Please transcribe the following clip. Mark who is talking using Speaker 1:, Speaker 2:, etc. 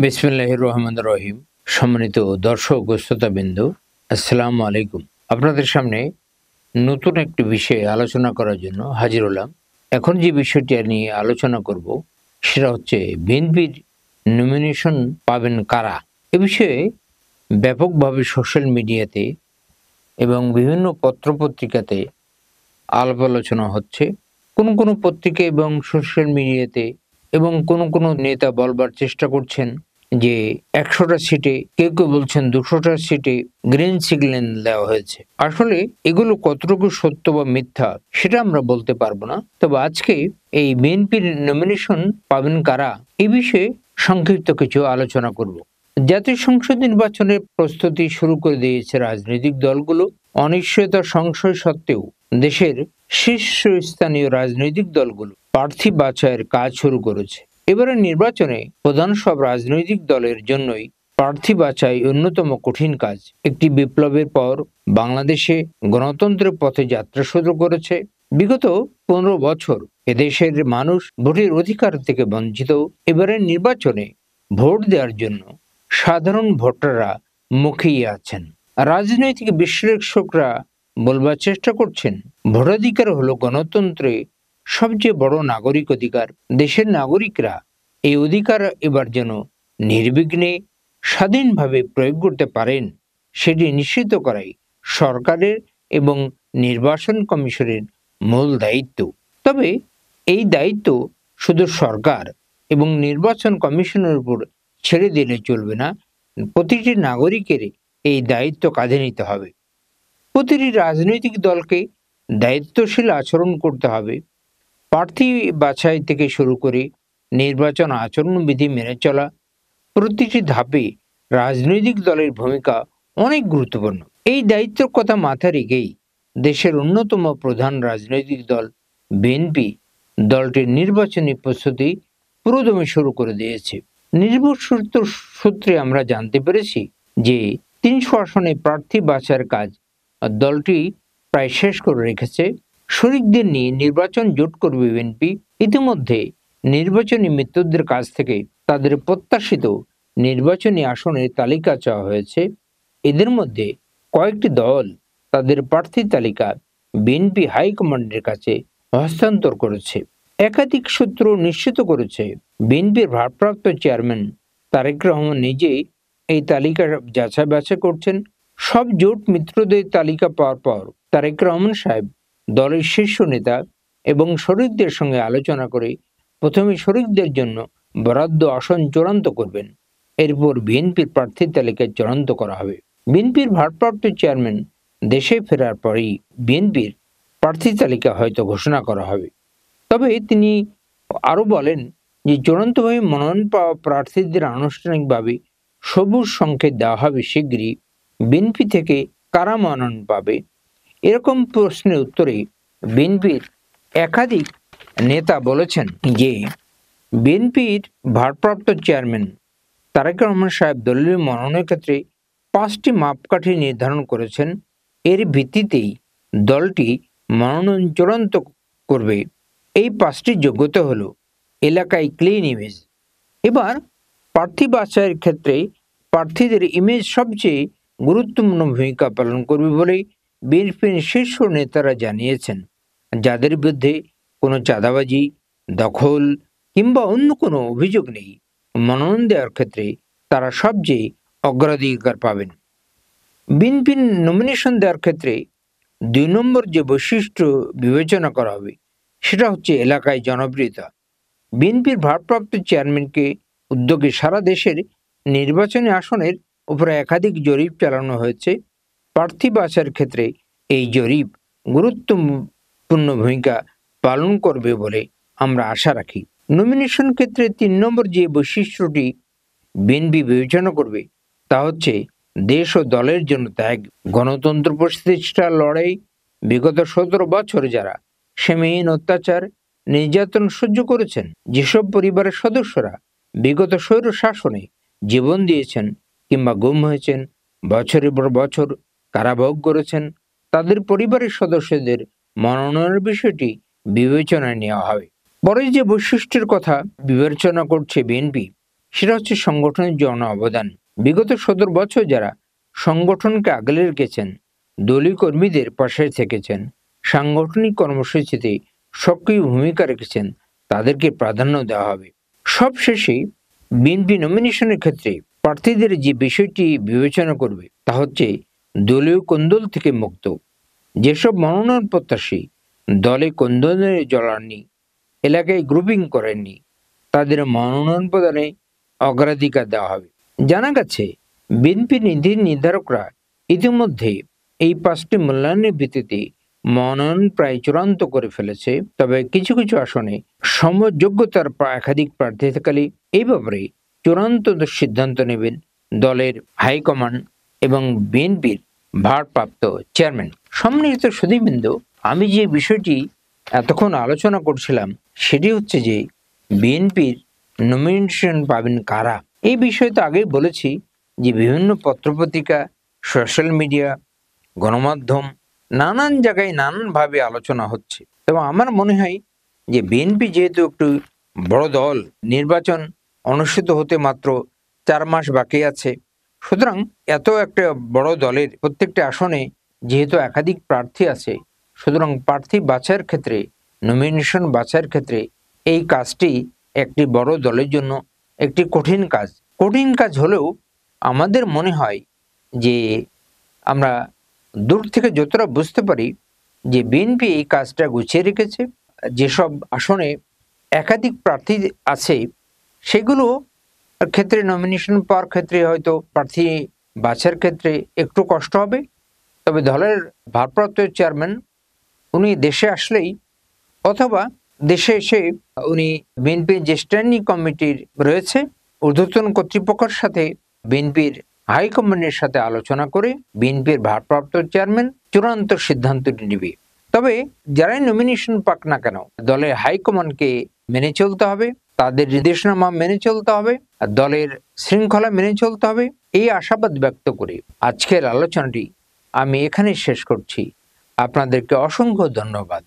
Speaker 1: বিসমিল্লাহির রহমানির রহিম। সম্মানিত দর্শক ও শ্রোতাবৃন্দ, আসসালামু আলাইকুম। আপনাদের সামনে নতুন একটি বিষয়ে আলোচনা করার জন্য হাজির হলাম। এখন যে বিষয়টি নিয়ে আলোচনা করব সেটা হচ্ছে বিএনপির নমিনেশন পাবেন কারা। এ বিষয়ে ব্যাপকভাবে সোশ্যাল মিডিয়াতে এবং বিভিন্ন পত্রপত্রিকাতে আলাপ আলোচনা হচ্ছে। কোনো পত্রিকা এবং সোশ্যাল মিডিয়াতে এবং কোনো নেতা বলবার চেষ্টা করছেন যে ১০০টা সিটে, কেউ বলছেন ২০০টা সিটে গ্রিন সিগন্যাল দেওয়া হয়েছে। আসলে এগুলো কতটুকু সত্য বা মিথ্যা সেটা আমরা বলতে পারবো না। তবে আজকে এই বিএনপির নমিনেশন পাবেন কারা এ বিষয়ে সংক্ষিপ্ত কিছু আলোচনা করব। জাতীয় সংসদ নির্বাচনের প্রস্তুতি শুরু করে দিয়েছে রাজনৈতিক দলগুলো। অনিশ্চয়তা সংশয় সত্ত্বেও দেশের শীর্ষস্থানীয় রাজনৈতিক দলগুলো প্রার্থী বাছাইয়ের কাজ শুরু করেছে। এবারের নির্বাচনে প্রধান সব রাজনৈতিক দলের জন্যই প্রার্থী বাছাই অন্যতম কঠিন কাজ। একটি বিপ্লবের পর বাংলাদেশে গণতন্ত্রের পথে যাত্রা শুরু করেছে। বিগত ১৫ বছর এদেশের মানুষ ভোটের অধিকার থেকে বঞ্চিত। এবারের নির্বাচনে ভোট দেওয়ার জন্য সাধারণ ভোটাররা মুখিয়ে আছেন। রাজনৈতিক বিশ্লেষকরা বলবার চেষ্টা করছেন, ভোটাধিকার হলো গণতন্ত্রে সবচেয়ে বড় নাগরিক অধিকার। দেশের নাগরিকরা এই অধিকার এবার যেন নির্বিঘ্নে স্বাধীনভাবে প্রয়োগ করতে পারেন সেটি নিশ্চিত করাই সরকারের এবং নির্বাচন কমিশনের মূল দায়িত্ব। তবে এই দায়িত্ব শুধু সরকার এবং নির্বাচন কমিশনের উপর ছেড়ে দিলে চলবে না। প্রতিটি নাগরিকের এই দায়িত্ব কাঁধে নিতে হবে। প্রতিটি রাজনৈতিক দলকে দায়িত্বশীল আচরণ করতে হবে। প্রার্থী বাছাই থেকে শুরু করে নির্বাচন আচরণবিধি মেনে চলা, প্রতিটি ধাপে রাজনৈতিক দলের ভূমিকা অনেক গুরুত্বপূর্ণ। এই দায়িত্বের কথা মাথায় রেখেই দেশের অন্যতম প্রধান রাজনৈতিক দল বিএনপি দলটির নির্বাচনী প্রস্তুতি পুরোদমে শুরু করে দিয়েছে। নির্ভরসূত্র সূত্রে আমরা জানতে পেরেছি যে ৩০০ আসনে প্রার্থী বাছাইয়ের কাজ দলটি প্রায় শেষ করে রেখেছে। শরিকদের নিয়ে নির্বাচন জোট করবে বিএনপি। ইতিমধ্যে নির্বাচনী মিত্রদের কাছ থেকে তাদের প্রত্যাশিত নির্বাচনী আসনের তালিকা চাওয়া হয়েছে। এদের মধ্যে কয়েকটি দল তাদের প্রার্থী তালিকা বিএনপি হাইকমান্ডের কাছে হস্তান্তর করেছে। একাধিক সূত্র নিশ্চিত করেছে বিএনপির ভারপ্রাপ্ত চেয়ারম্যান তারেক রহমান নিজেই এই তালিকা যাচাই বাছাই করছেন। সব জোট মিত্রদের তালিকা পাওয়ার পর তারেক রহমান সাহেব দলের শীর্ষ নেতা এবং শরিকদের সঙ্গে আলোচনা করে প্রথমে শরিকদের জন্য বরাদ্দ আসন চূড়ান্ত করবেন। এরপর বিএনপির প্রার্থী তালিকা চূড়ান্ত করা হবে। বিএনপির ভারপ্রাপ্ত চেয়ারম্যান দেশে ফেরার পরেই বিএনপির প্রার্থী তালিকা হয়তো ঘোষণা করা হবে। তবে তিনি আরো বলেন যে চূড়ান্তভাবে মনোনয়ন পাওয়া প্রার্থীদের আনুষ্ঠানিকভাবে সবুজ সংকেত দেওয়া হবে শীঘ্রই। বিএনপি থেকে কারা মনোনয়ন পাবে এরকম প্রশ্নের উত্তরে বিএনপির একাধিক নেতা বলেছেন যে বিএনপির ভারপ্রাপ্ত চেয়ারম্যান তারেক রহমান সাহেব দলীয় মনোনয়নের ক্ষেত্রে 5টি মাপকাঠি নির্ধারণ করেছেন। এর ভিত্তিতেই দলটি মনোনয়ন চূড়ান্ত করবে। এই 5টি যোগ্যতা হলো এলাকায় ক্লিন ইমেজ। এবার প্রার্থী বাছাইয়ের ক্ষেত্রে প্রার্থীদের ইমেজ সবচেয়ে গুরুত্বপূর্ণ ভূমিকা পালন করবে বলে বিএনপির শীর্ষ নেতারা জানিয়েছেন। যাদের বিরুদ্ধে কোনো চাঁদাবাজি, দখল কিংবা অন্য কোনো অভিযোগ নেই, মনোনয়ন দেওয়ার ক্ষেত্রে তারা সবচেয়ে অগ্রাধিকার পাবেন। বিএনপির নমিনেশন দেওয়ার ক্ষেত্রে 2 নম্বর যে বৈশিষ্ট্য বিবেচনা করা হবে সেটা হচ্ছে এলাকায় জনপ্রিয়তা। বিএনপির ভারপ্রাপ্ত চেয়ারম্যানকে উদ্যোগে সারা দেশের নির্বাচনী আসনের উপরে একাধিক জরিপ চালানো হয়েছে। প্রার্থী বাছাইয়ের ক্ষেত্রে এই জরিপ গুরুত্বপূর্ণ ভূমিকা পালন করবে বলে আমরা আশা রাখি। নমিনেশন ক্ষেত্রে 3 নম্বর যে বৈশিষ্ট্যটি বিএনপি বিবেচনা করবে তা হচ্ছে দেশ ও দলের জন্য ত্যাগ। গণতন্ত্র প্রতিষ্ঠার লড়াই বিগত 17 বছর যারা সীমাহীন অত্যাচার নির্যাতন সহ্য করেছেন, যেসব পরিবারের সদস্যরা বিগত স্বৈর শাসনে জীবন দিয়েছেন কিংবা গুম হয়েছেন, বছরের পর বছর কারাভোগ করেছেন, তাদের পরিবারের সদস্যদের মনোনয়নের বিষয়টি বিবেচনায় নেওয়া হবে। পরে যে বৈশিষ্ট্যের কথা বিবেচনা করছে বিএনপি সেটা হচ্ছে সংগঠনের জন অবদান। বিগত 17 বছর যারা সংগঠনকে আগলে রেখেছেন, দলীয় কর্মীদের পাশে থেকেছেন, সাংগঠনিক কর্মসূচিতে সক্রিয় ভূমিকা রেখেছেন, তাদেরকে প্রাধান্য দেওয়া হবে। সবশেষে বিএনপি নমিনেশনের ক্ষেত্রে প্রার্থীদের যে বিষয়টি বিবেচনা করবে তা হচ্ছে দলীয় কোন্দল থেকে মুক্ত। যেসব মনোনয়ন প্রত্যাশী দলে কোন্দলে জড়াননি, এলাকায় গ্রুপিং করেননি, তাদের মনোনয়ন প্রদানে অগ্রাধিকার দেওয়া হবে। জানা গেছে বিএনপি নীতি নির্ধারকরা ইতিমধ্যে এই 5টি মূল্যায়নের ভিত্তিতে মনোনয়ন প্রায় চূড়ান্ত করে ফেলেছে। তবে কিছু কিছু আসনে সমযোগ্যতার একাধিক প্রার্থী থাকালে এই ব্যাপারে চূড়ান্ত সিদ্ধান্ত নেবেন দলের হাইকমান্ড এবং বিএনপির ভারপ্রাপ্ত চেয়ারম্যান। সম্মানিত সুধীবৃন্দ, আমি যে বিষয়টি এতক্ষণ আলোচনা করছিলাম সেটি হচ্ছে যে বিএনপির নমিনেশন পাবেন কারা। এই বিষয়ে তো আগেই বলেছি যে বিভিন্ন পত্রপত্রিকা, সোশ্যাল মিডিয়া, গণমাধ্যম নানান জায়গায় নানানভাবে আলোচনা হচ্ছে। তবে আমার মনে হয় যে বিএনপি যেহেতু একটু বড় দল, নির্বাচন অনুষ্ঠিত হতে মাত্র 4 মাস বাকি আছে, সুতরাং এত একটা বড় দলের প্রত্যেকটা আসনে যেহেতু একাধিক প্রার্থী আছে, সুতরাং প্রার্থী বাছাইয়ের ক্ষেত্রে, নমিনেশন বাছাইয়ের ক্ষেত্রে এই কাজটি একটি বড় দলের জন্য একটি কঠিন কাজ। কঠিন কাজ হলেও আমাদের মনে হয় যে আমরা দূর থেকে যতটা বুঝতে পারি যে বিএনপি এই কাজটা গুছিয়ে রেখেছে। যেসব আসনে একাধিক প্রার্থী আছে সেগুলো ক্ষেত্রে নমিনেশন পাওয়ার ক্ষেত্রে হয়তো প্রার্থী বাছাইয়ের ক্ষেত্রে একটু কষ্ট হবে। তবে দলের ভারপ্রাপ্ত চেয়ারম্যান উনি দেশে আসলেই অথবা দেশে এসে উনি বিএনপির যে স্ট্যান্ডিং কমিটির রয়েছে ঊর্ধ্বতন কর্তৃপক্ষের সাথে বিএনপির হাইকমান্ডের সাথে আলোচনা করে বিএনপির ভারপ্রাপ্ত চেয়ারম্যান চূড়ান্ত সিদ্ধান্তটি নেবে। তবে যারাই নমিনেশন পাক না কেন দলের হাইকমান্ডকে মেনে চলতে হবে, তাদের নির্দেশনামা মেনে চলতে হবে, আর দলের শৃঙ্খলা মেনে চলতে হবে। এই আশাবাদ ব্যক্ত করে আজকের আলোচনাটি আমি এখানে শেষ করছি। আপনাদেরকে অসংখ্য ধন্যবাদ।